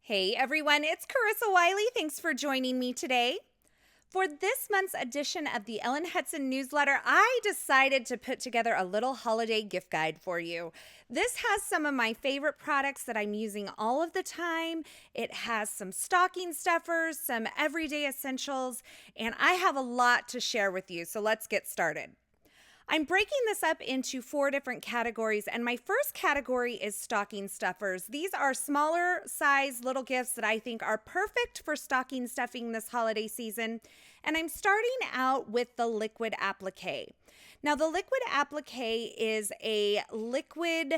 Hey everyone, it's Carissa Wiley. Thanks for joining me today. For this month's edition of the Ellen Hutson newsletter, I decided to put together a little holiday gift guide for you. This has some of my favorite products that I'm using all of the time. It has some stocking stuffers, some everyday essentials, and I have a lot to share with you, so let's get started. I'm breaking this up into 4 different categories, and my first category is stocking stuffers. These are smaller size little gifts that I think are perfect for stocking stuffing this holiday season, and I'm starting out with the liquid applique. Now, the liquid applique is a liquid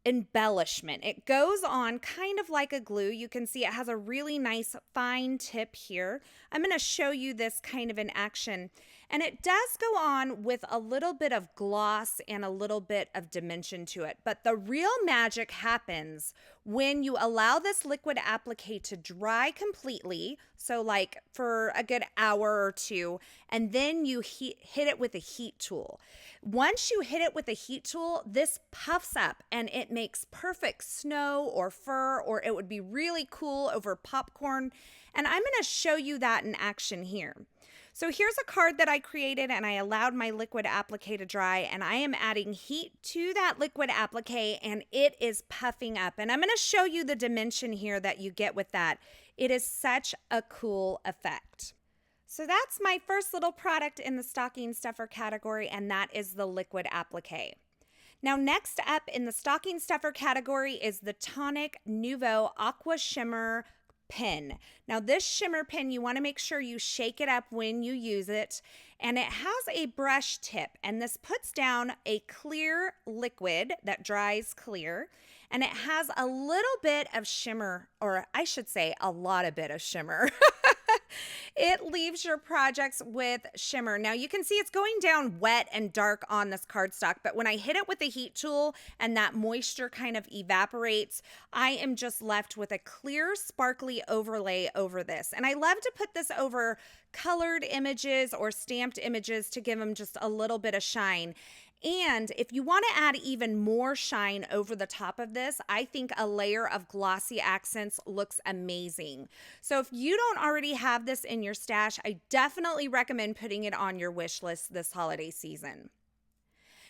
embellishment. It goes on kind of like a glue. You can see it has a really nice fine tip here. I'm going to show you this kind of in action. And it does go on with a little bit of gloss and a little bit of dimension to it. But the real magic happens when you allow this liquid applique to dry completely, so like for a good hour or two, and then you hit it with a heat tool. Once you hit it with a heat tool, this puffs up and it makes perfect snow or fur, or it would be really cool over popcorn. And I'm going to show you that in action here. So here's a card that I created, and I allowed my liquid applique to dry, and I am adding heat to that liquid applique, and it is puffing up. And I'm going to show you the dimension here that you get with that. It is such a cool effect. So that's my first little product in the stocking stuffer category, and that is the liquid applique. Now, next up in the stocking stuffer category is the Tonic Nouveau Aqua Shimmer pen. Now, this shimmer pen, you want to make sure you shake it up when you use it, and it has a brush tip, and this puts down a clear liquid that dries clear, and it has a little bit of shimmer, or I should say a lot of bit of shimmer. It leaves your projects with shimmer. Now you can see it's going down wet and dark on this cardstock, but when I hit it with the heat tool and that moisture kind of evaporates, I am just left with a clear, sparkly overlay over this. And I love to put this over colored images or stamped images to give them just a little bit of shine. And if you want to add even more shine over the top of this, I think a layer of glossy accents looks amazing. So if you don't already have this in your stash, I definitely recommend putting it on your wish list this holiday season.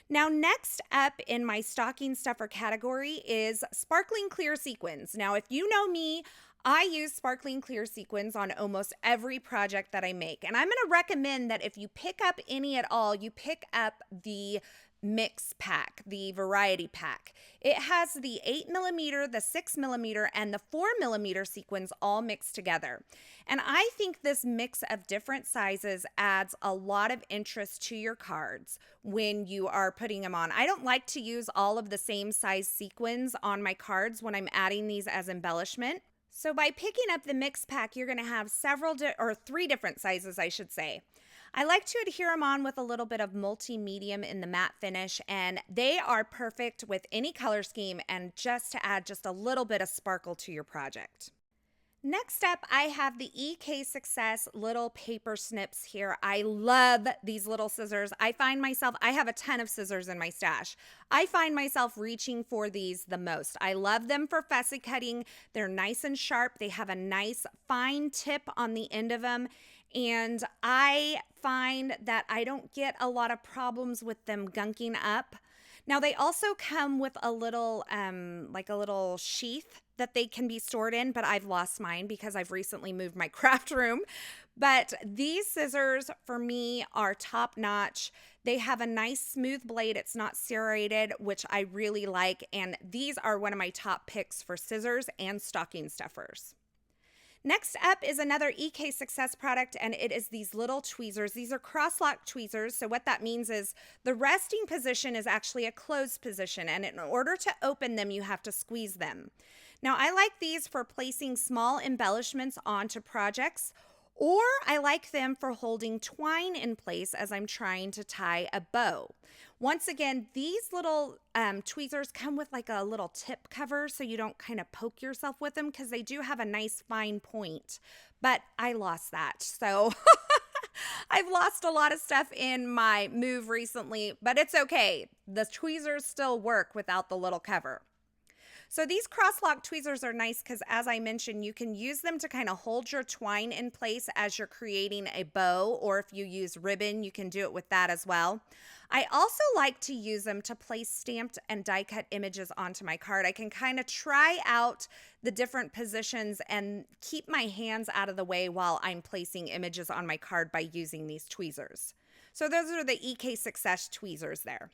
Now, next up in my stocking stuffer category is sparkling clear sequins. Now, if you know me, I use sparkling clear sequins on almost every project that I make. And I'm going to recommend that if you pick up any at all, you pick up the mix pack, the variety pack. It has the 8mm, the 6mm, and the 4mm sequins all mixed together. And I think this mix of different sizes adds a lot of interest to your cards when you are putting them on. I don't like to use all of the same size sequins on my cards when I'm adding these as embellishment. So by picking up the mix pack, you're going to have 3 different sizes, I should say. I like to adhere them on with a little bit of multi-medium in the matte finish, and they are perfect with any color scheme and just to add just a little bit of sparkle to your project. Next up, I have the CARISSA'S little paper snips here. I love these little scissors. I have a ton of scissors in my stash. I find myself reaching for these the most. I love them for fussy cutting. They're nice and sharp. They have a nice fine tip on the end of them. And I find that I don't get a lot of problems with them gunking up. Now, they also come with a little, like a little sheath that they can be stored in, but I've lost mine because I've recently moved my craft room. But these scissors for me are top notch. They have a nice smooth blade. It's not serrated, which I really like. And these are one of my top picks for scissors and stocking stuffers. Next up is another CARISSA'S product, and it is these little tweezers. These are cross-lock tweezers, so what that means is the resting position is actually a closed position, and in order to open them, you have to squeeze them. Now, I like these for placing small embellishments onto projects, or I like them for holding twine in place as I'm trying to tie a bow. Once again, these little tweezers come with like a little tip cover so you don't kind of poke yourself with them because they do have a nice fine point, but I lost that. So I've lost a lot of stuff in my move recently, but it's okay. The tweezers still work without the little cover. So these cross-lock tweezers are nice because, as I mentioned, you can use them to kind of hold your twine in place as you're creating a bow, or if you use ribbon, you can do it with that as well. I also like to use them to place stamped and die cut images onto my card. I can kind of try out the different positions and keep my hands out of the way while I'm placing images on my card by using these tweezers. So those are the EK Success tweezers there.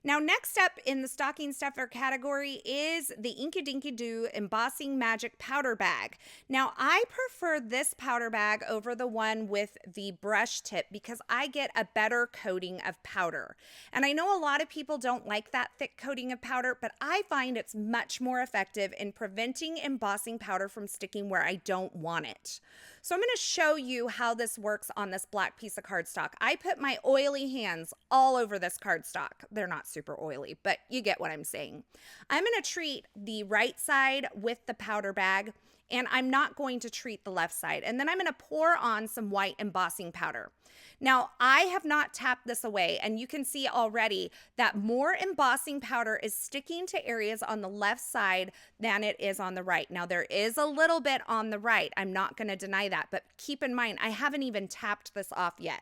Now, next up in the stocking stuffer category is the Inky Dinky Doo Embossing Magic Powder Bag. Now, I prefer this powder bag over the one with the brush tip because I get a better coating of powder. And I know a lot of people don't like that thick coating of powder, but I find it's much more effective in preventing embossing powder from sticking where I don't want it. So I'm going to show you how this works on this black piece of cardstock. I put my oily hands all over this cardstock. They're not super oily, but you get what I'm saying. I'm going to treat the right side with the powder bag, and I'm not going to treat the left side. And then I'm going to pour on some white embossing powder. Now, I have not tapped this away, and you can see already that more embossing powder is sticking to areas on the left side than it is on the right. Now, there is a little bit on the right. I'm not going to deny that, but keep in mind, I haven't even tapped this off yet.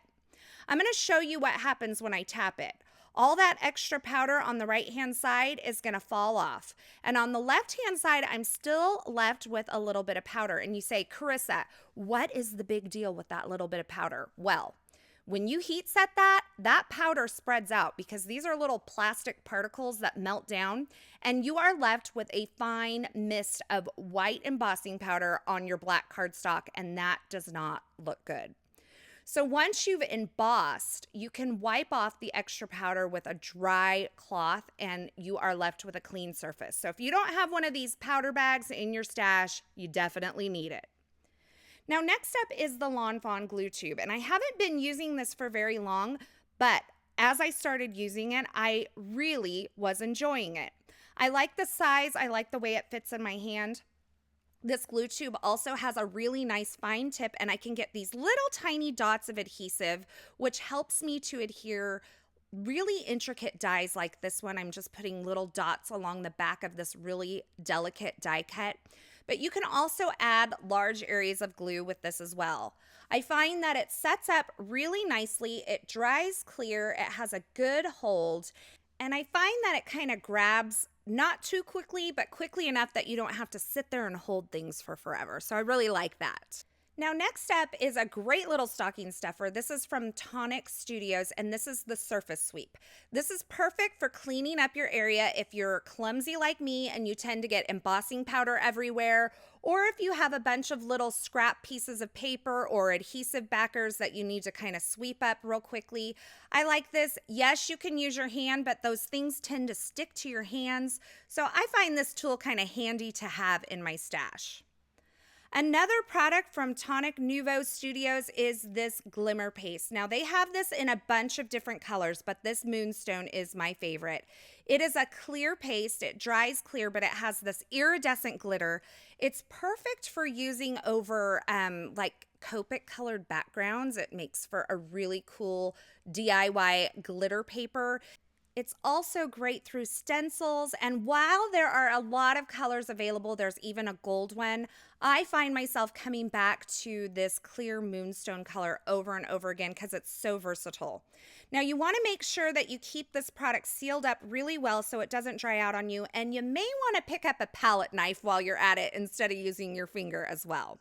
I'm going to show you what happens when I tap it. All that extra powder on the right-hand side is going to fall off. And on the left-hand side, I'm still left with a little bit of powder. And you say, Carissa, what is the big deal with that little bit of powder? Well, when you heat set that powder spreads out because these are little plastic particles that melt down, and you are left with a fine mist of white embossing powder on your black cardstock, and that does not look good. So once you've embossed, you can wipe off the extra powder with a dry cloth and you are left with a clean surface. So if you don't have one of these powder bags in your stash, you definitely need it. Now, next up is the Lawn Fawn glue tube, and I haven't been using this for very long, but as I started using it, I really was enjoying it. I like the size, I like the way it fits in my hand. This glue tube also has a really nice fine tip, and I can get these little tiny dots of adhesive, which helps me to adhere really intricate dies like this one. I'm just putting little dots along the back of this really delicate die cut. But you can also add large areas of glue with this as well. I find that it sets up really nicely. It dries clear. It has a good hold. And I find that it kind of grabs not too quickly, but quickly enough that you don't have to sit there and hold things for forever. So I really like that. Now, next up is a great little stocking stuffer. This is from Tonic Studios, and this is the Surface Sweep. This is perfect for cleaning up your area if you're clumsy like me and you tend to get embossing powder everywhere, or if you have a bunch of little scrap pieces of paper or adhesive backers that you need to kind of sweep up real quickly. I like this. Yes, you can use your hand, but those things tend to stick to your hands. So I find this tool kind of handy to have in my stash. Another product from Tonic Nouveau Studios is this Glimmer Paste. Now, they have this in a bunch of different colors, but this Moonstone is my favorite. It is a clear paste. It dries clear, but it has this iridescent glitter. It's perfect for using over like Copic colored backgrounds. It makes for a really cool DIY glitter paper. It's also great through stencils, and while there are a lot of colors available, there's even a gold one, I find myself coming back to this clear Moonstone color over and over again because it's so versatile. Now, you want to make sure that you keep this product sealed up really well so it doesn't dry out on you, and you may want to pick up a palette knife while you're at it instead of using your finger as well.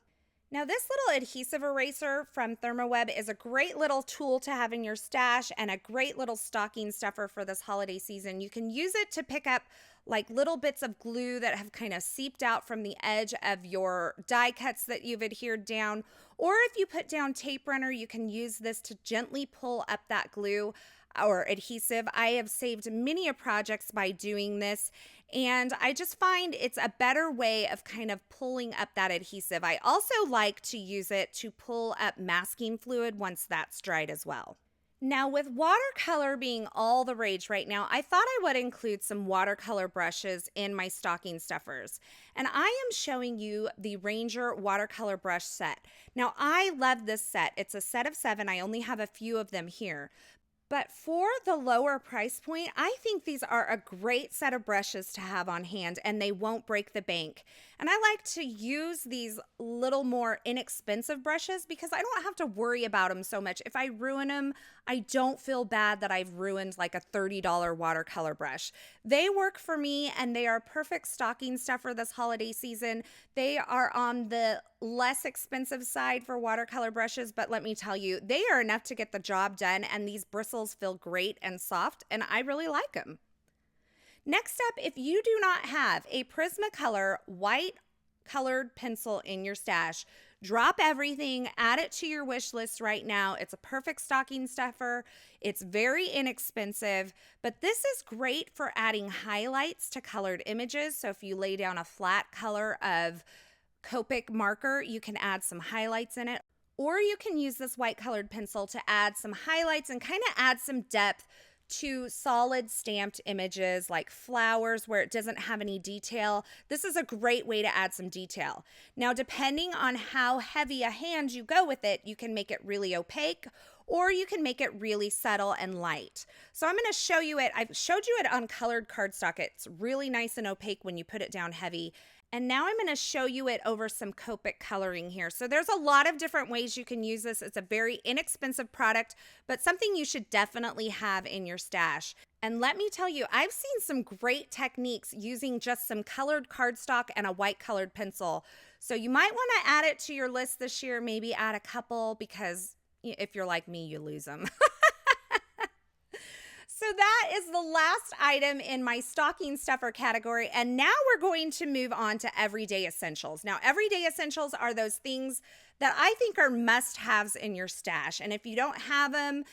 Now, this little adhesive eraser from Thermoweb is a great little tool to have in your stash and a great little stocking stuffer for this holiday season. You can use it to pick up like little bits of glue that have kind of seeped out from the edge of your die cuts that you've adhered down. Or if you put down tape runner, you can use this to gently pull up that glue or adhesive. I have saved many projects by doing this, and I just find it's a better way of kind of pulling up that adhesive. I also like to use it to pull up masking fluid once that's dried as well. Now, with watercolor being all the rage right now, I thought I would include some watercolor brushes in my stocking stuffers. And I am showing you the Ranger watercolor brush set. Now, I love this set. It's a set of 7. I only have a few of them here. But for the lower price point, I think these are a great set of brushes to have on hand and they won't break the bank. And I like to use these little more inexpensive brushes because I don't have to worry about them so much. If I ruin them, I don't feel bad that I've ruined like a $30 watercolor brush. They work for me and they are perfect stocking stuffer this holiday season. They are on the less expensive side for watercolor brushes, but let me tell you, they are enough to get the job done, and these bristles feel great and soft, and I really like them. Next up, if you do not have a Prismacolor white colored pencil in your stash, drop everything, add it to your wish list right now. It's a perfect stocking stuffer. It's very inexpensive, but this is great for adding highlights to colored images. So if you lay down a flat color of Copic marker, you can add some highlights in it, or you can use this white colored pencil to add some highlights and kind of add some depth to solid stamped images like flowers where it doesn't have any detail. This is a great way to add some detail. Now, depending on how heavy a hand you go with it, you can make it really opaque or you can make it really subtle and light. So I'm going to show you it. I've showed you it on colored cardstock. It's really nice and opaque when you put it down heavy. And now I'm going to show you it over some Copic coloring here. So there's a lot of different ways you can use this. It's a very inexpensive product, but something you should definitely have in your stash. And let me tell you, I've seen some great techniques using just some colored cardstock and a white colored pencil. So you might want to add it to your list this year, maybe add a couple, because if you're like me, you lose them. So that is the last item in my stocking stuffer category. And now we're going to move on to everyday essentials. Now, everyday essentials are those things that I think are must-haves in your stash. And if you don't have them,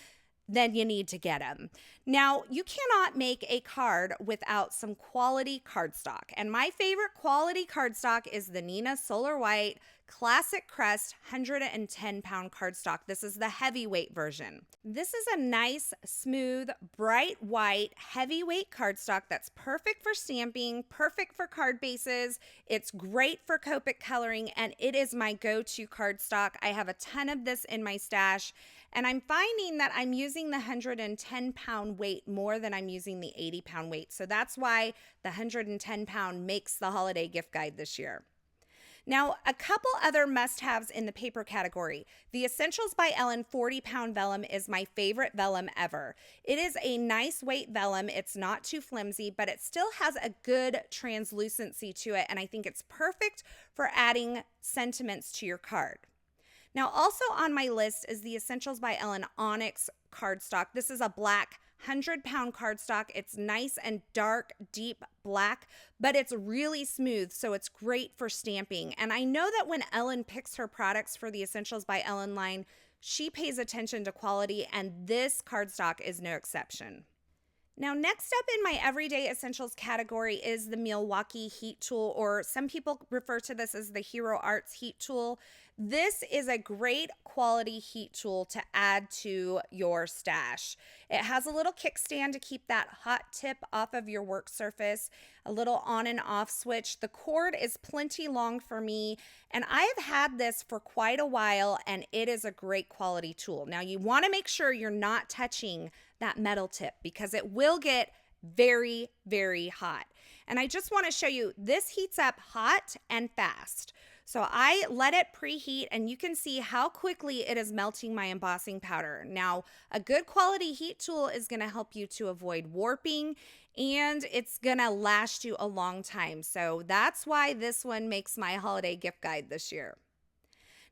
then you need to get them. Now, you cannot make a card without some quality cardstock. And my favorite quality cardstock is the Neenah Solar White Classic Crest 110-pound cardstock. This is the heavyweight version. This is a nice, smooth, bright white, heavyweight cardstock that's perfect for stamping, perfect for card bases. It's great for Copic coloring, and it is my go-to cardstock. I have a ton of this in my stash, and I'm finding that I'm using the 110-pound weight more than I'm using the 80-pound weight. So that's why the 110-pound makes the holiday gift guide this year. Now, a couple other must-haves in the paper category. The Essentials by Ellen 40-pound vellum is my favorite vellum ever. It is a nice weight vellum. It's not too flimsy, but it still has a good translucency to it, and I think it's perfect for adding sentiments to your card. Now, also on my list is the Essentials by Ellen Onyx cardstock. This is a black 100-pound cardstock. It's nice and dark, deep black, but it's really smooth, so it's great for stamping. And I know that when Ellen picks her products for the Essentials by Ellen line, she pays attention to quality, and this cardstock is no exception. Now, next up in my everyday essentials category is the Milwaukee Heat Tool, or some people refer to this as the Hero Arts Heat Tool. This is a great quality heat tool to add to your stash. It has a little kickstand to keep that hot tip off of your work surface, a little on and off switch. The cord is plenty long for me, and I have had this for quite a while, and it is a great quality tool. Now, you want to make sure you're not touching that metal tip because it will get very, very hot. And I just want to show you, this heats up hot and fast. So I let it preheat, and you can see how quickly it is melting my embossing powder. Now, a good quality heat tool is going to help you to avoid warping, and it's going to last you a long time. So that's why this one makes my holiday gift guide this year.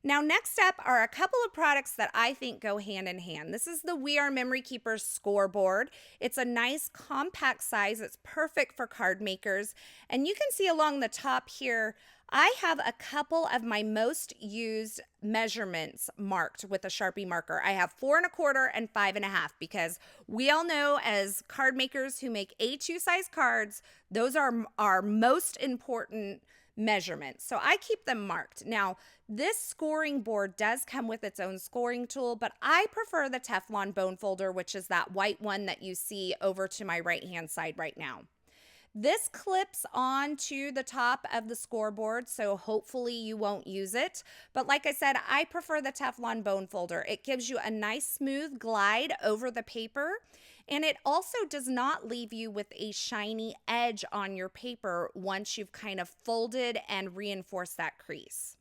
Now, next up are a couple of products that I think go hand in hand. This is the We Are Memory Keepers scoreboard. It's a nice compact size. It's perfect for card makers. And you can see along the top here, I have a couple of my most used measurements marked with a Sharpie marker. I have 4 1/4 and 5 1/2 because we all know as card makers who make A2 size cards, those are our most important measurements. So I keep them marked. Now, this scoring board does come with its own scoring tool, but I prefer the Teflon bone folder, which is that white one that you see over to my right-hand side right now. This clips onto the top of the scoreboard, so hopefully you won't use it. But like I said, I prefer the Teflon bone folder. It gives you a nice smooth glide over the paper, and it also does not leave you with a shiny edge on your paper once you've kind of folded and reinforced that crease.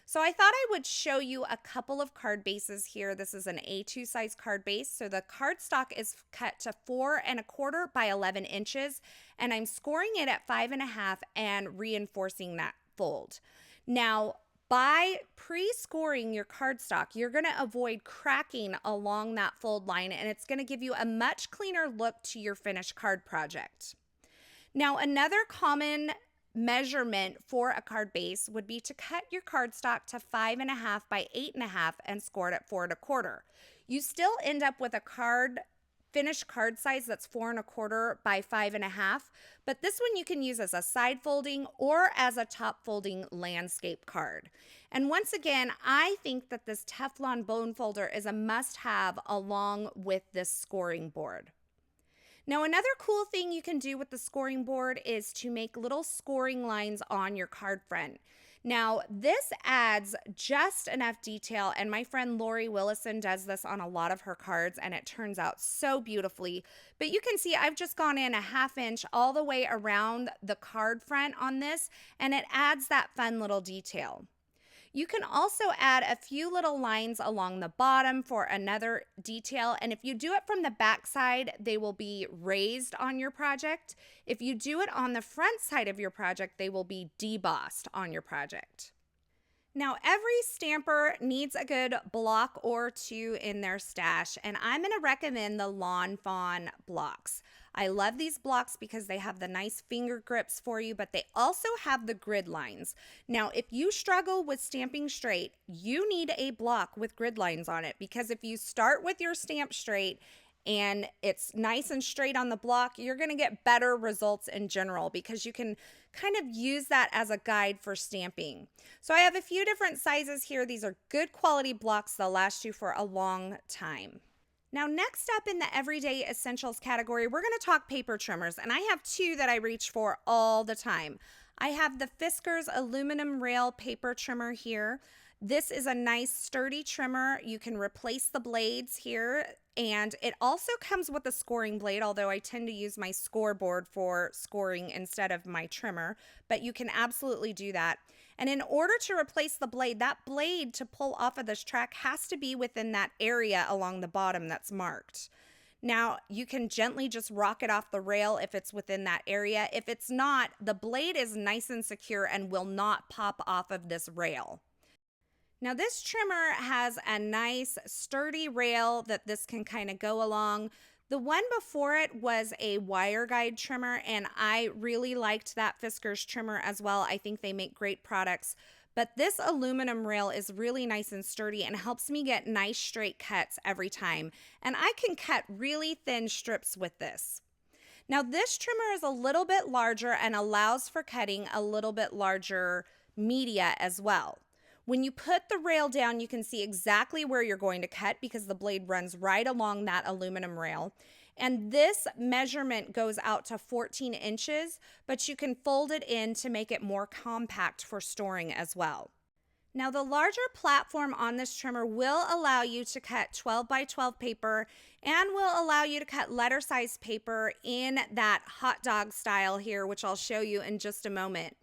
So I thought I would show you a couple of card bases here. This is an A2 size card base. So the cardstock is cut to 4¼ by 11 inches, and I'm scoring it at 5½ and reinforcing that fold. Now, by pre-scoring your cardstock, you're going to avoid cracking along that fold line, and it's going to give you a much cleaner look to your finished card project. Now, another common measurement for a card base would be to cut your cardstock to 5½ by 8½ and score it at 4¼ You still end up with a finished card size that's 4¼ by 5½, but this one you can use as a side folding or as a top folding landscape card. And once again, I think that this Teflon bone folder is a must-have along with this scoring board. Now, another cool thing you can do with the scoring board is to make little scoring lines on your card front. Now, this adds just enough detail, and my friend Lori Willison does this on a lot of her cards, and it turns out so beautifully. But you can see I've just gone in a 1/2 inch all the way around the card front on this, and it adds that fun little detail. You can also add a few little lines along the bottom for another detail, and if you do it from the back side, they will be raised on your project. If you do it on the front side of your project, they will be debossed on your project. Now, every stamper needs a good block or two in their stash, and I'm going to recommend the Lawn Fawn blocks. I love these blocks because they have the nice finger grips for you, but they also have the grid lines. Now, if you struggle with stamping straight, you need a block with grid lines on it, because if you start with your stamp straight and it's nice and straight on the block, you're going to get better results in general because you can kind of use that as a guide for stamping. So I have a few different sizes here. These are good quality blocks. They'll last you for a long time. Now, next up in the everyday essentials category, we're going to talk paper trimmers, and I have two that I reach for all the time. I have the Fiskars aluminum rail paper trimmer here. This is a nice sturdy trimmer. You can replace the blades here, and it also comes with a scoring blade, although I tend to use my scoreboard for scoring instead of my trimmer, but you can absolutely do that. And in order to replace the blade, that blade to pull off of this track has to be within that area along the bottom that's marked. Now, you can gently just rock it off the rail if it's within that area. If it's not, the blade is nice and secure and will not pop off of this rail. Now, this trimmer has a nice sturdy rail that this can kind of go along. The one before it was a wire guide trimmer, and I really liked that Fiskars trimmer as well. I think they make great products. But this aluminum rail is really nice and sturdy and helps me get nice straight cuts every time. And I can cut really thin strips with this. Now, this trimmer is a little bit larger and allows for cutting a little bit larger media as well. When you put the rail down, you can see exactly where you're going to cut because the blade runs right along that aluminum rail. And this measurement goes out to 14 inches, but you can fold it in to make it more compact for storing as well. Now, the larger platform on this trimmer will allow you to cut 12 by 12 paper and will allow you to cut letter size paper in that hot dog style here, which I'll show you in just a moment.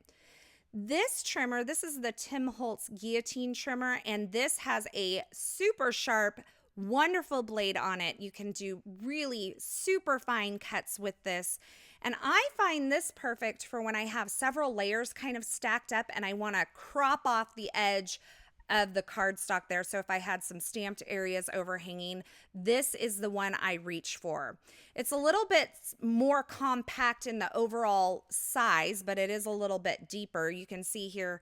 This trimmer, this is the Tim Holtz guillotine trimmer, and this has a super sharp, wonderful blade on it. You can do really super fine cuts with this. And I find this perfect for when I have several layers kind of stacked up and I want to crop off the edge of the cardstock there. So if I had some stamped areas overhanging, this is the one I reach for. It's a little bit more compact in the overall size, but it is a little bit deeper. You can see here,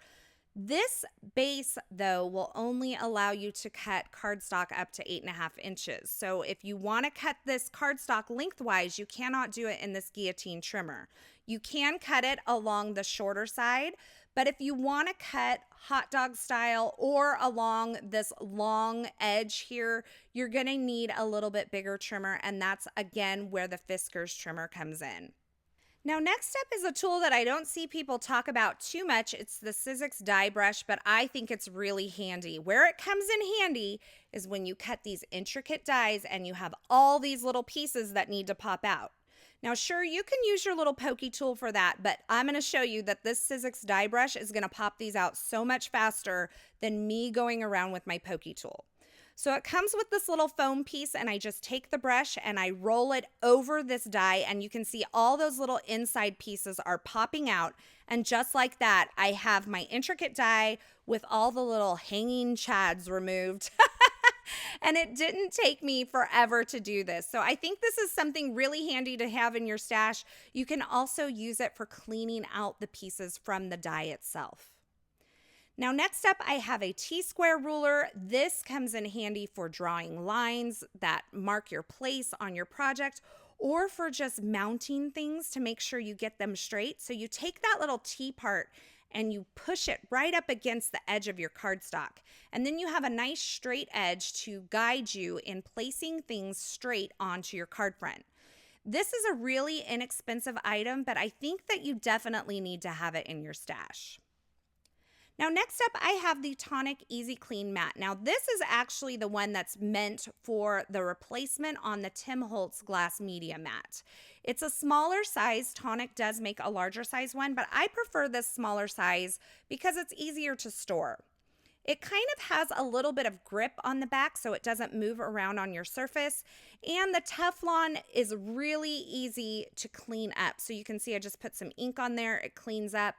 this base though will only allow you to cut cardstock up to 8½ inches. So if you want to cut this cardstock lengthwise, you cannot do it in this guillotine trimmer. You can cut it along the shorter side, but if you want to cut hot dog style or along this long edge here, you're going to need a little bit bigger trimmer, and that's again where the Fiskars trimmer comes in. Now, next up is a tool that I don't see people talk about too much. It's the Sizzix die brush, but I think it's really handy. Where it comes in handy is when you cut these intricate dies and you have all these little pieces that need to pop out. Now, sure, you can use your little pokey tool for that, but I'm going to show you that this Sizzix die brush is going to pop these out so much faster than me going around with my pokey tool. So it comes with this little foam piece, and I just take the brush and I roll it over this die, and you can see all those little inside pieces are popping out. And just like that, I have my intricate die with all the little hanging chads removed. And it didn't take me forever to do this. So I think this is something really handy to have in your stash. You can also use it for cleaning out the pieces from the die itself. Now, next up, I have a T-square ruler. This comes in handy for drawing lines that mark your place on your project, or for just mounting things to make sure you get them straight. So you take that little T part and you push it right up against the edge of your cardstock. And then you have a nice straight edge to guide you in placing things straight onto your card front. This is a really inexpensive item, but I think that you definitely need to have it in your stash. Now, next up, I have the Tonic Easy Clean Mat. Now, this is actually the one that's meant for the replacement on the Tim Holtz glass media mat. It's a smaller size. Tonic does make a larger size one, but I prefer this smaller size because it's easier to store. It kind of has a little bit of grip on the back so it doesn't move around on your surface, and the Teflon is really easy to clean up. So you can see I just put some ink on there. It cleans up.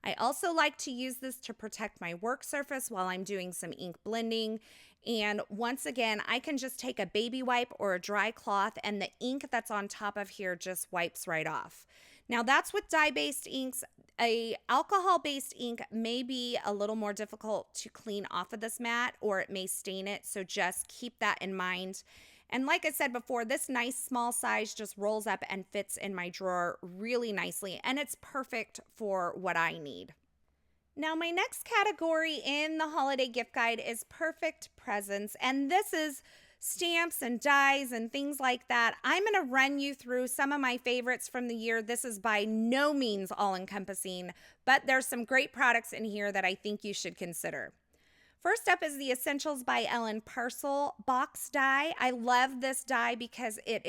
I also like to use this to protect my work surface while I'm doing some ink blending. And once again, I can just take a baby wipe or a dry cloth, and the ink that's on top of here just wipes right off. Now, that's with dye-based inks. A alcohol-based ink may be a little more difficult to clean off of this mat, or it may stain it, so just keep that in mind. And like I said before, this nice small size just rolls up and fits in my drawer really nicely, and it's perfect for what I need. Now, my next category in the holiday gift guide is perfect presents, and this is stamps and dies and things like that. I'm going to run you through some of my favorites from the year. This is by no means all-encompassing, but there's some great products in here that I think you should consider. First up is the Essentials by Ellen Parcel box die. I love this die because it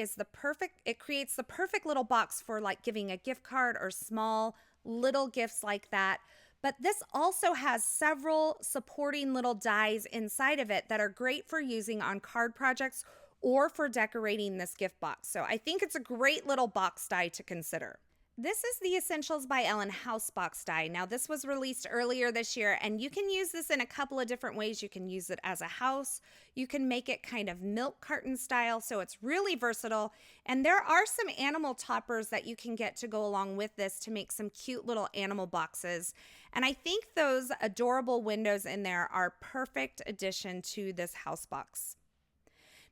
creates the perfect little box for like giving a gift card or small little gifts like that. But this also has several supporting little dies inside of it that are great for using on card projects or for decorating this gift box. So I think it's a great little box die to consider. This is the Essentials by Ellen house box die. Now, this was released earlier this year, and you can use this in a couple of different ways. You can use it as a house. You can make it kind of milk carton style, so it's really versatile. And there are some animal toppers that you can get to go along with this to make some cute little animal boxes. And I think those adorable windows in there are perfect addition to this house box.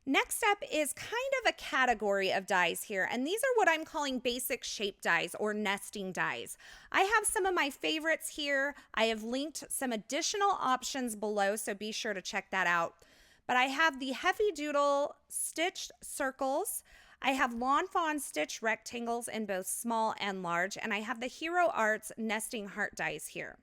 Next up is kind of a category of dies here, and these are what I'm calling basic shape dies or nesting dies. I have some of my favorites here. I have linked some additional options below, so be sure to check that out. But I have the Heavy Doodle stitched circles. I have Lawn Fawn stitched rectangles in both small and large, and I have the Hero Arts nesting heart dies here.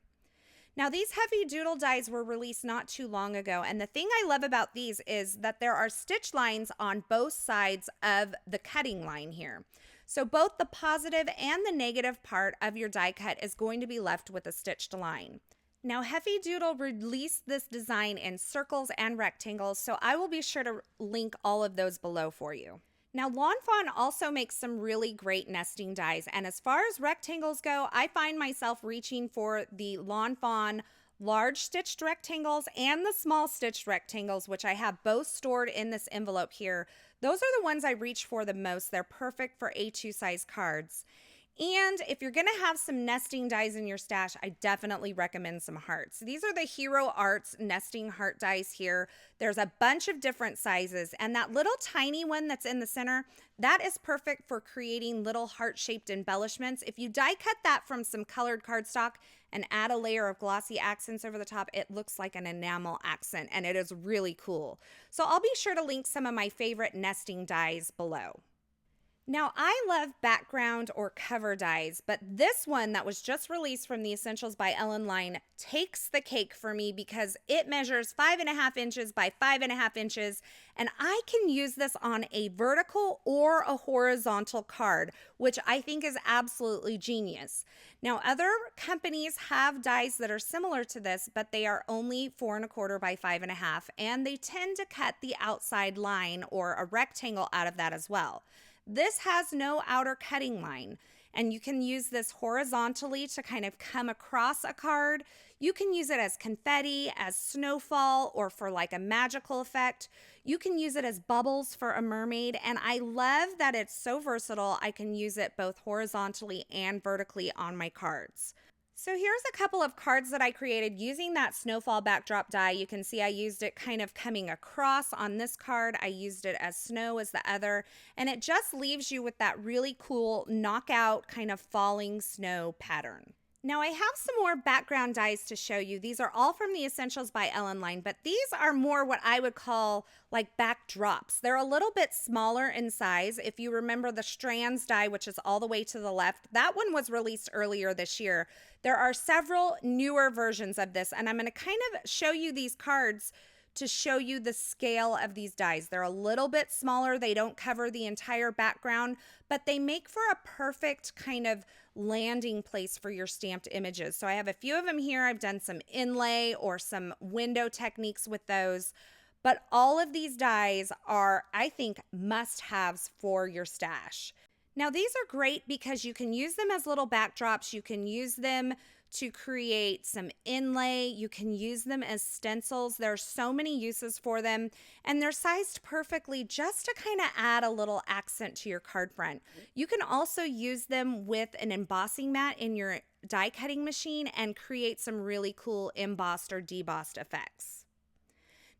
Now, these Heavy Doodle dies were released not too long ago, and the thing I love about these is that there are stitch lines on both sides of the cutting line here. So both the positive and the negative part of your die cut is going to be left with a stitched line. Now, Heavy Doodle released this design in circles and rectangles, so I will be sure to link all of those below for you. Now, Lawn Fawn also makes some really great nesting dies, and as far as rectangles go, I find myself reaching for the Lawn Fawn large stitched rectangles and the small stitched rectangles, which I have both stored in this envelope here. Those are the ones I reach for the most. They're perfect for A2 size cards. And if you're going to have some nesting dies in your stash, I definitely recommend some hearts. These are the Hero Arts nesting heart dies here. There's a bunch of different sizes, and that little tiny one that's in the center, that is perfect for creating little heart-shaped embellishments. If you die cut that from some colored cardstock and add a layer of glossy accents over the top, it looks like an enamel accent, and it is really cool. So I'll be sure to link some of my favorite nesting dies below. Now, I love background or cover dies, but this one that was just released from the Essentials by Ellen line takes the cake for me because it measures 5.5 inches by 5.5 inches, and I can use this on a vertical or a horizontal card, which I think is absolutely genius. Now, other companies have dies that are similar to this, but they are only 4.25 by 5.5, and they tend to cut the outside line or a rectangle out of that as well. This has no outer cutting line, and you can use this horizontally to kind of come across a card. You can use it as confetti, as snowfall, or for like a magical effect. You can use it as bubbles for a mermaid, and I love that it's so versatile. I can use it both horizontally and vertically on my cards. So here's a couple of cards that I created using that snowfall backdrop die. You can see I used it kind of coming across on this card. I used it as snow as the other, and it just leaves you with that really cool knockout kind of falling snow pattern. Now I have some more background dies to show you. These are all from the Essentials by Ellen line, but these are more what I would call like backdrops. They're a little bit smaller in size. If you remember the Strands die, which is all the way to the left, that one was released earlier this year. There are several newer versions of this, and I'm going to kind of show you these cards to show you the scale of these dies. They're a little bit smaller. They don't cover the entire background, but they make for a perfect kind of landing place for your stamped images. So I have a few of them here. I've done some inlay or some window techniques with those, but all of these dies are, I think, must-haves for your stash. Now, these are great because you can use them as little backdrops. You can use them to create some inlay. You can use them as stencils. There are so many uses for them, and they're sized perfectly just to kind of add a little accent to your card front. You can also use them with an embossing mat in your die cutting machine and create some really cool embossed or debossed effects.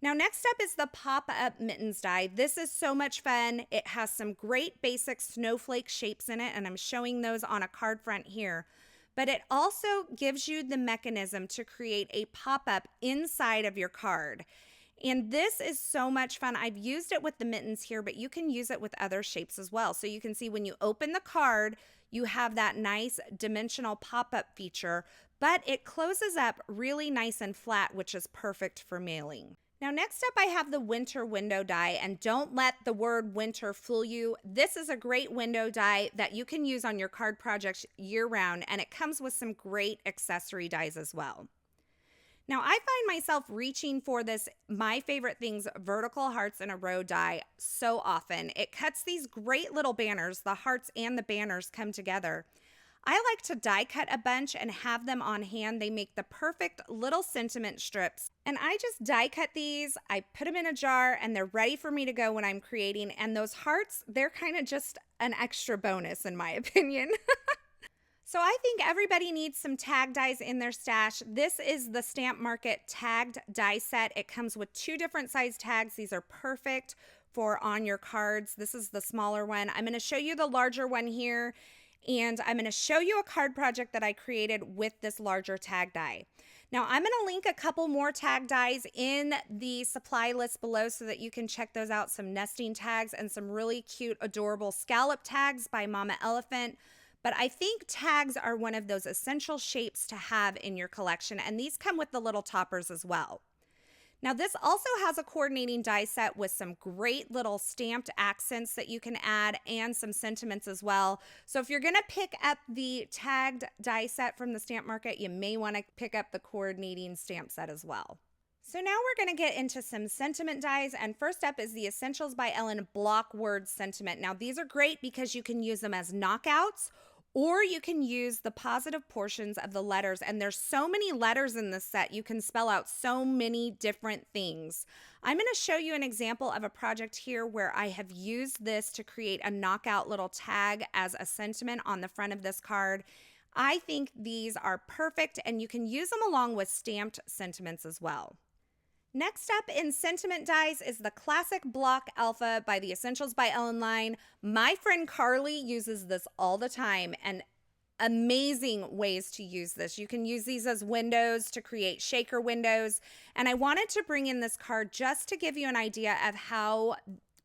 Now, next up is the pop-up mittens die. This is so much fun. It has some great basic snowflake shapes in it, and I'm showing those on a card front here. But it also gives you the mechanism to create a pop-up inside of your card. And this is so much fun. I've used it with the mittens here, but you can use it with other shapes as well. So you can see when you open the card, you have that nice dimensional pop-up feature, but it closes up really nice and flat, which is perfect for mailing. Now, next up, I have the winter window die, and don't let the word winter fool you. This is a great window die that you can use on your card projects year-round, and it comes with some great accessory dies as well. Now, I find myself reaching for this My Favorite Things vertical hearts in a row die so often. It cuts these great little banners. The hearts and the banners come together. I like to die cut a bunch and have them on hand. They make the perfect little sentiment strips. And I just die cut these, I put them in a jar, and they're ready for me to go when I'm creating. And those hearts, they're kind of just an extra bonus in my opinion. So I think everybody needs some tag dies in their stash. This is the Stamp Market tagged die set. It comes with 2 different size tags. These are perfect for on your cards. This is the smaller one. I'm going to show you the larger one here. And I'm going to show you a card project that I created with this larger tag die. Now, I'm going to link a couple more tag dies in the supply list below so that you can check those out. Some nesting tags and some really cute, adorable scallop tags by Mama Elephant. But I think tags are one of those essential shapes to have in your collection, and these come with the little toppers as well. Now, this also has a coordinating die set with some great little stamped accents that you can add and some sentiments as well. So if you're going to pick up the tagged die set from the Stamp Market, you may want to pick up the coordinating stamp set as well. So now we're going to get into some sentiment dies, and first up is the Essentials by Ellen Block Word Sentiment. Now, these are great because you can use them as knockouts, or you can use the positive portions of the letters. And there's so many letters in this set, you can spell out so many different things. I'm going to show you an example of a project here where I have used this to create a knockout little tag as a sentiment on the front of this card. I think these are perfect, and you can use them along with stamped sentiments as well. Next up in sentiment dies is the Classic Block Alpha by the Essentials by Ellen line. My friend Carly uses this all the time, and amazing ways to use this. You can use these as windows to create shaker windows, and I wanted to bring in this card just to give you an idea of how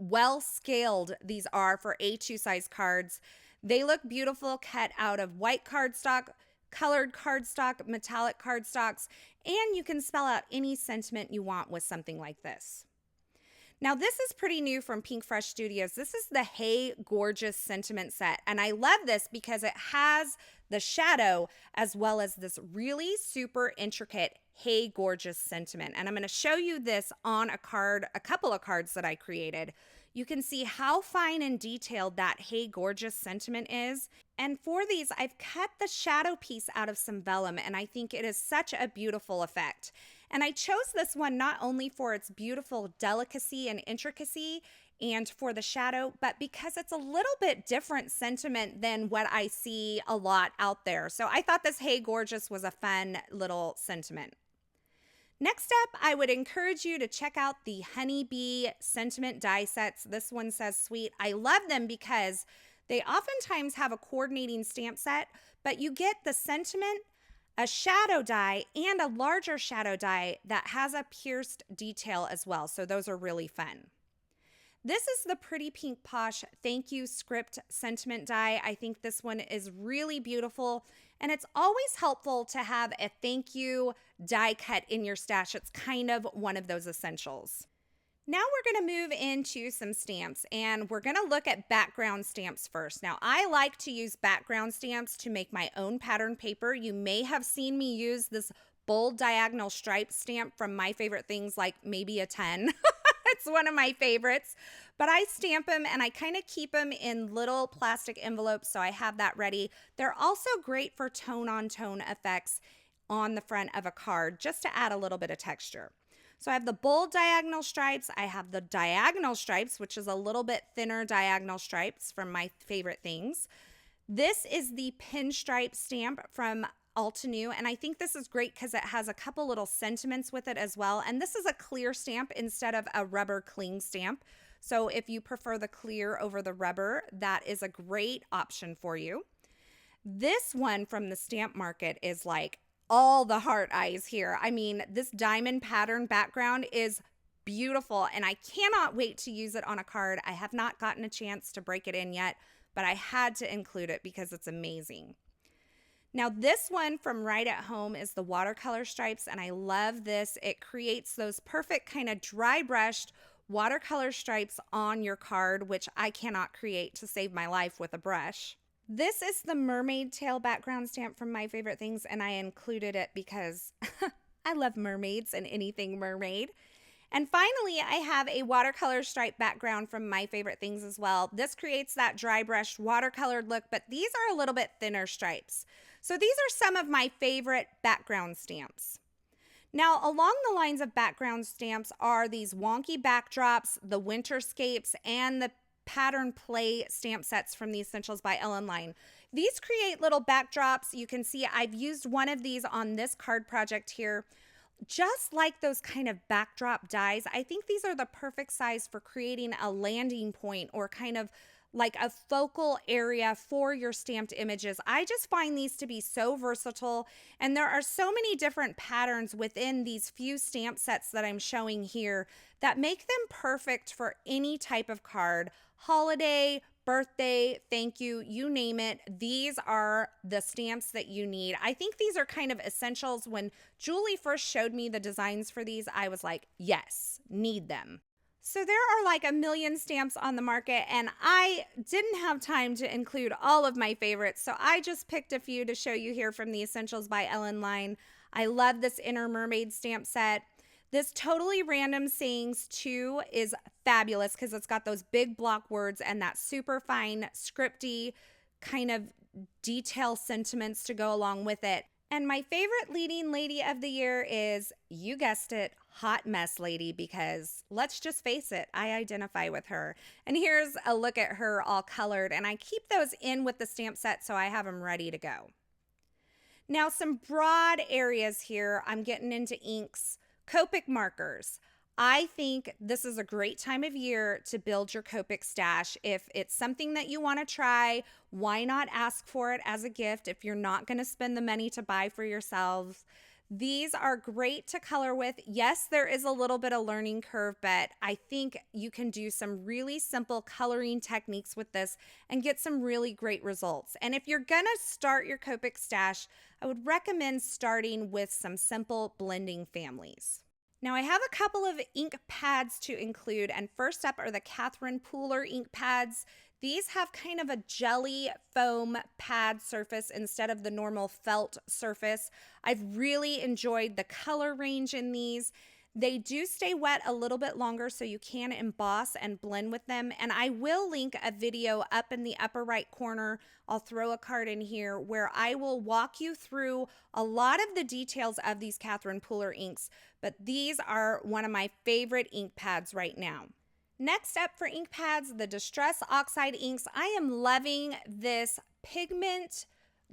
well scaled these are for A2 size cards. They look beautiful cut out of white cardstock, colored cardstock, metallic cardstocks, and you can spell out any sentiment you want with something like this. Now, this is pretty new from Pink Fresh Studios. This is the Hey Gorgeous Sentiment Set, and I love this because it has the shadow as well as this really super intricate Hey Gorgeous sentiment. And I'm going to show you this on a card, a couple of cards that I created. You can see how fine and detailed that Hey Gorgeous sentiment is. And for these, I've cut the shadow piece out of some vellum, and I think it is such a beautiful effect. And I chose this one not only for its beautiful delicacy and intricacy and for the shadow, but because it's a little bit different sentiment than what I see a lot out there. So I thought this Hey Gorgeous was a fun little sentiment. Next up, I would encourage you to check out the Honeybee Sentiment Die Sets. This one says sweet. I love them because they oftentimes have a coordinating stamp set, but you get the sentiment, a shadow die, and a larger shadow die that has a pierced detail as well. So those are really fun. This is the Pretty Pink Posh Thank You Script Sentiment Die. I think this one is really beautiful, and it's always helpful to have a thank you die cut in your stash. It's kind of one of those essentials. Now we're going to move into some stamps, and we're going to look at background stamps first. Now, I like to use background stamps to make my own pattern paper. You may have seen me use this bold diagonal stripe stamp from My Favorite Things, like maybe a 10. It's one of my favorites, but I stamp them and I kind of keep them in little plastic envelopes, so I have that ready. They're also great for tone-on-tone effects on the front of a card, just to add a little bit of texture. So I have the bold diagonal stripes. I have the diagonal stripes, which is a little bit thinner diagonal stripes from My Favorite Things. This is the pinstripe stamp from Altenew, and I think this is great because it has a couple little sentiments with it as well. And this is a clear stamp instead of a rubber cling stamp. So if you prefer the clear over the rubber, that is a great option for you. This one from the Stamp Market is like all the heart eyes here. I mean, this diamond pattern background is beautiful, and I cannot wait to use it on a card. I have not gotten a chance to break it in yet, but I had to include it because it's amazing. Now, this one from Right at Home is the watercolor stripes, and I love this. It creates those perfect kind of dry brushed watercolor stripes on your card, which I cannot create to save my life with a brush. This is the mermaid tail background stamp from My Favorite Things, and I included it because I love mermaids and anything mermaid. And finally, I have a watercolor stripe background from My Favorite Things as well. This creates that dry brushed watercolored look, but these are a little bit thinner stripes. So these are some of my favorite background stamps. Now, along the lines of background stamps are these wonky backdrops, the Winterscapes, and the Pattern Play stamp sets from the Essentials by Ellen Line. These create little backdrops. You can see I've used one of these on this card project here. Just like those kind of backdrop dies, I think these are the perfect size for creating a landing point or kind of like a focal area for your stamped images. I just find these to be so versatile, and there are so many different patterns within these few stamp sets that I'm showing here that make them perfect for any type of card, holiday, birthday, thank you, you name it. These are the stamps that you need. I think these are kind of essentials. When Julie first showed me the designs for these, I was like, yes, need them. So there are like a million stamps on the market, and I didn't have time to include all of my favorites, so I just picked a few to show you here from the Essentials by Ellen Line. I love this Inner Mermaid stamp set. This Totally Random Sayings 2 is fabulous because it's got those big block words and that super fine scripty kind of detail sentiments to go along with it. And my favorite leading lady of the year is, you guessed it, Hot Mess Lady, because let's just face it, I identify with her. And here's a look at her all colored, and I keep those in with the stamp set so I have them ready to go. Now, some broad areas here. I'm getting into inks. Copic markers. I think this is a great time of year to build your Copic stash. If it's something that you want to try, why not ask for it as a gift if you're not going to spend the money to buy for yourselves? These are great to color with. Yes, there is a little bit of learning curve, but I think you can do some really simple coloring techniques with this and get some really great results. And if you're gonna start your Copic stash, I would recommend starting with some simple blending families. Now I have a couple of ink pads to include, and first up are the Catherine Pooler ink pads. These have kind of a jelly foam pad surface instead of the normal felt surface. I've really enjoyed the color range in these. They do stay wet a little bit longer, so you can emboss and blend with them. And I will link a video up in the upper right corner. I'll throw a card in here where I will walk you through a lot of the details of these Catherine Pooler inks, but these are one of my favorite ink pads right now. Next up for ink pads, the Distress Oxide inks. I am loving this pigment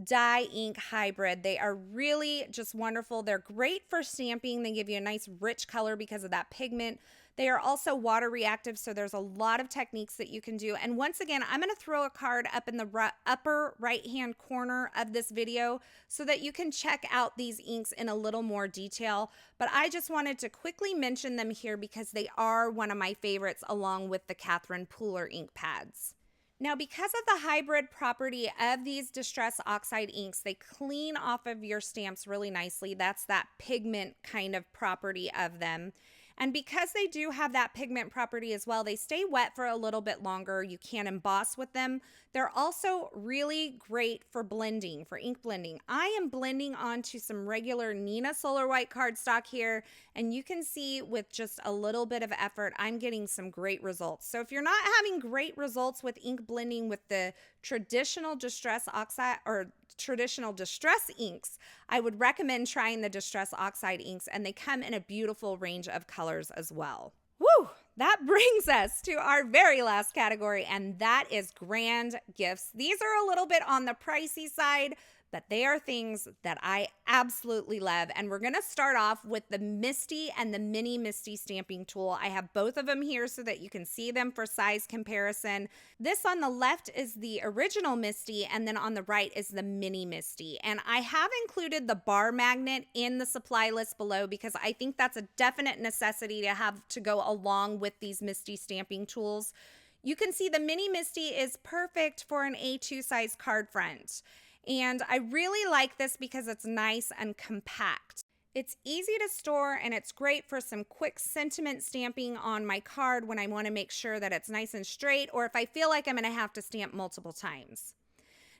dye ink hybrid. They are really just wonderful. They're great for stamping. They give you a nice rich color because of that pigment. They are also water reactive, so there's a lot of techniques that you can do. And once again, I'm going to throw a card up in the upper right-hand corner of this video so that you can check out these inks in a little more detail. But I just wanted to quickly mention them here because they are one of my favorites along with the Catherine Pooler ink pads. Now, because of the hybrid property of these Distress Oxide inks, they clean off of your stamps really nicely. That's that pigment kind of property of them. And because they do have that pigment property as well, they stay wet for a little bit longer. You can emboss with them. They're also really great for blending, for ink blending. I am blending onto some regular Neenah Solar White cardstock here, and you can see with just a little bit of effort, I'm getting some great results. So if you're not having great results with ink blending with the traditional Distress Oxide or traditional distress inks, I would recommend trying the Distress Oxide inks, and they come in a beautiful range of colors as well. Woo! That brings us to our very last category, and that is grand gifts. These are a little bit on the pricey side, but they are things that I absolutely love. And we're going to start off with the Misty and the Mini Misty stamping tool. I have both of them here so that you can see them for size comparison. This on the left is the original Misty, and then on the right is the Mini Misty. And I have included the bar magnet in the supply list below because I think that's a definite necessity to have to go along with these Misty stamping tools. You can see the Mini Misty is perfect for an A2 size card front. And I really like this because it's nice and compact. It's easy to store, and it's great for some quick sentiment stamping on my card when I want to make sure that it's nice and straight, or if I feel like I'm going to have to stamp multiple times.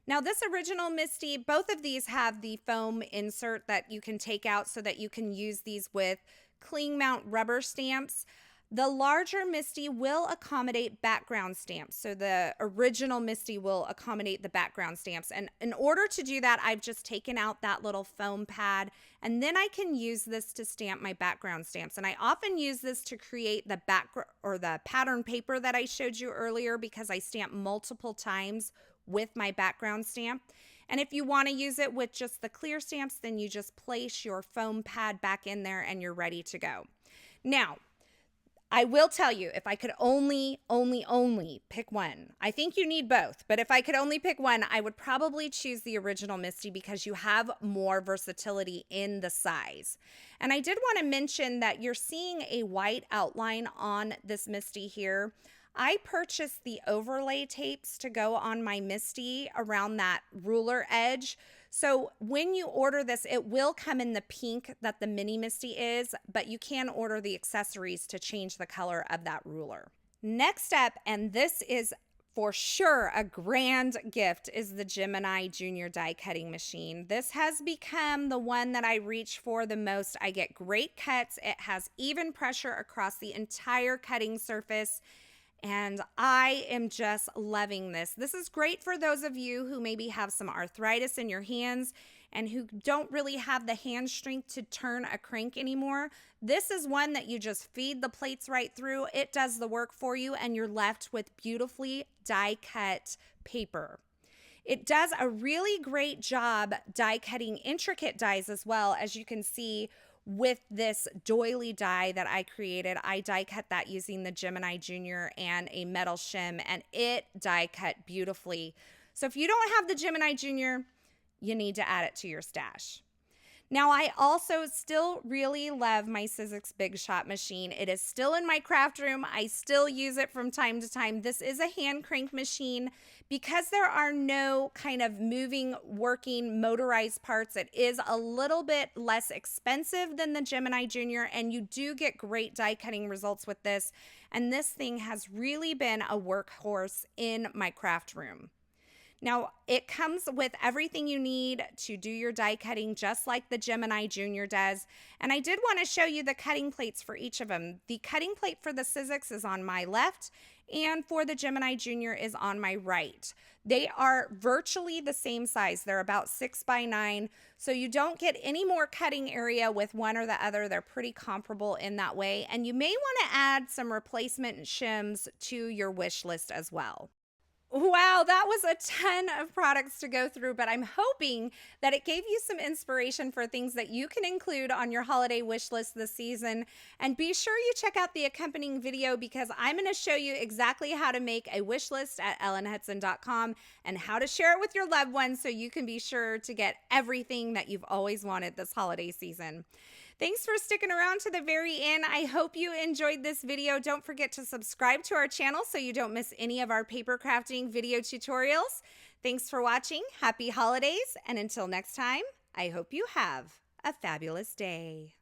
Now, this original Misty, both of these have the foam insert that you can take out so that you can use these with cling mount rubber stamps. The larger Misty will accommodate background stamps. So the original Misty will accommodate the background stamps. And in order to do that, I've just taken out that little foam pad, and then I can use this to stamp my background stamps. And I often use this to create the the pattern paper that I showed you earlier because I stamp multiple times with my background stamp. And if you want to use it with just the clear stamps, then you just place your foam pad back in there and you're ready to go. Now, I will tell you, if I could only pick one, I think you need both, but if I could only pick one, I would probably choose the original Misty because you have more versatility in the size. And I did want to mention that you're seeing a white outline on this Misty here. I purchased the overlay tapes to go on my Misty around that ruler edge. So when you order this, it will come in the pink that the Mini Misty is, but you can order the accessories to change the color of that ruler. Next up, and this is for sure a grand gift, is the Gemini Junior die cutting machine. This has become the one that I reach for the most. I get great cuts. It has even pressure across the entire cutting surface. And I am just loving this. This is great for those of you who maybe have some arthritis in your hands and who don't really have the hand strength to turn a crank anymore. This is one that you just feed the plates right through. It does the work for you, and you're left with beautifully die-cut paper. It does a really great job die cutting intricate dies as well. As you can see, with this doily die that I created, I die cut that using the Gemini Junior and a metal shim, and it die cut beautifully. So if you don't have the Gemini Junior, you need to add it to your stash. Now, I also still really love my Sizzix Big Shot machine. It is still in my craft room. I still use it from time to time. This is a hand crank machine. Because there are no kind of moving, working, motorized parts, it is a little bit less expensive than the Gemini Junior, and you do get great die cutting results with this. And this thing has really been a workhorse in my craft room. Now, it comes with everything you need to do your die cutting, just like the Gemini Junior does. And I did want to show you the cutting plates for each of them. The cutting plate for the Sizzix is on my left, and for the Gemini Junior is on my right. They are virtually the same size. They're about 6 by 9, so you don't get any more cutting area with one or the other. They're pretty comparable in that way. And you may want to add some replacement shims to your wish list as well. Wow, that was a ton of products to go through, but I'm hoping that it gave you some inspiration for things that you can include on your holiday wish list this season. And be sure you check out the accompanying video, because I'm going to show you exactly how to make a wish list at ellenhutson.com and how to share it with your loved ones so you can be sure to get everything that you've always wanted this holiday season. Thanks for sticking around to the very end. I hope you enjoyed this video. Don't forget to subscribe to our channel so you don't miss any of our paper crafting video tutorials. Thanks for watching. Happy holidays. And until next time, I hope you have a fabulous day.